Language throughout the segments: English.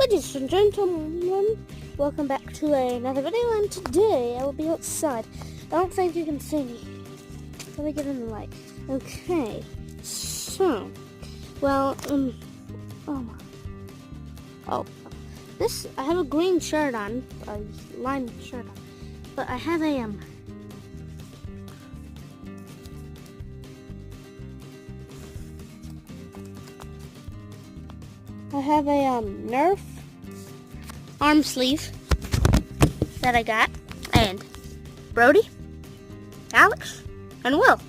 Ladies and gentlemen, welcome back to another video, and today I will be outside. I don't think you can see me. Let me get in the light. Okay, so, well, I have a green shirt on, a lined shirt on, but I have a, Nerf arm sleeve that I got, and Brody, Alex, and Will,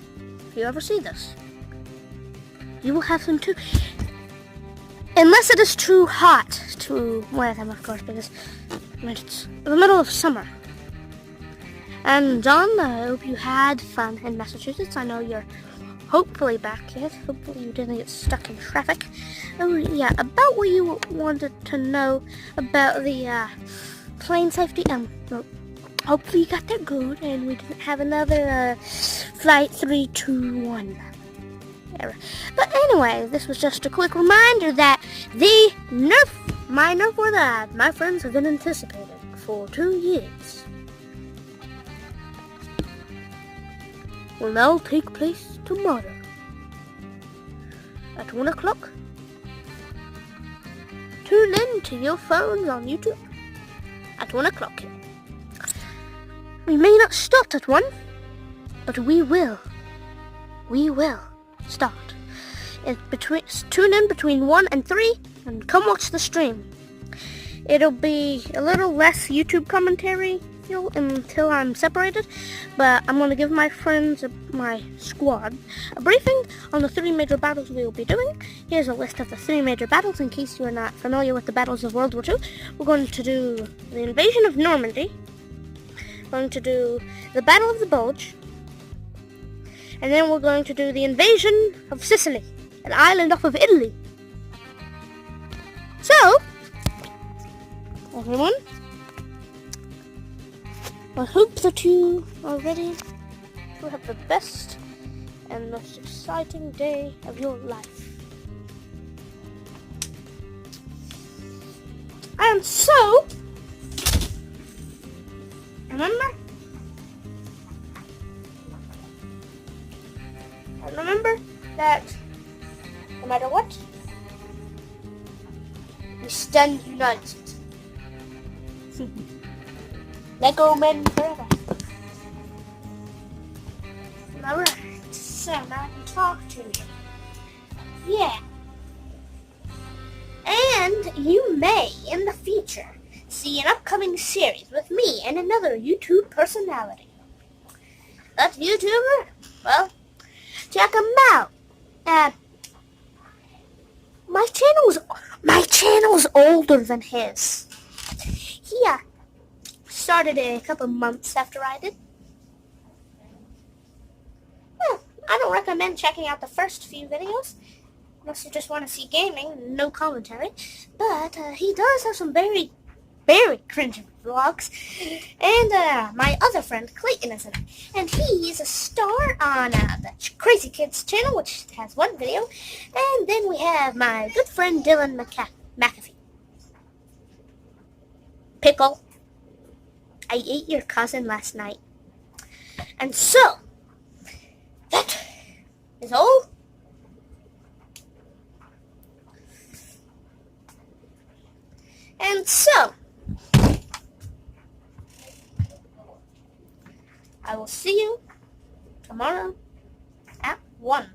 if you ever see this, you will have some too. Unless it is too hot to wear them, of course, because it's the middle of summer. And John, I hope you had fun in Massachusetts. I know you're hopefully back yet. Hopefully you didn't get stuck in traffic. Oh yeah, about what you wanted to know about the plane safety. Well, hopefully you got there good and we didn't have another flight 321 error. But anyway, this was just a quick reminder that the my Nerf War that my friends have been anticipating for 2 years will now take place tomorrow at 1 o'clock. Tune in to your phones on YouTube at 1 o'clock. We may not start at 1, but we will. We will start. Tune in between 1 and 3 and come watch the stream. It'll be a little less YouTube commentary until I'm separated, but I'm going to give my friends, my squad, a briefing on the 3 major battles we will be doing. Here's a list of the 3 major battles in case you're not familiar with the battles of World War II. We're going to do the invasion of Normandy, we're going to do the Battle of the Bulge, and then we're going to do the invasion of Sicily, an island off of Italy. So, everyone, I hope that you are ready to have the best and most exciting day of your life. And so, remember that no matter what, we stand united. Lego men forever. Alright, so now I can talk to you. Yeah. And you may, in the future, see an upcoming series with me and another YouTube personality. That YouTuber? Well, check him out. My channel's older than his. He started a couple months after I did. Well, I don't recommend checking out the first few videos unless you just want to see gaming, no commentary. But he does have some very, very cringy vlogs. And my other friend Clayton is in it, and he is a star on the Crazy Kids channel, which has 1 video. And then we have my good friend Dylan McAfee. Pickle, I ate your cousin last night. And so, that is all. And so, I will see you tomorrow at 1.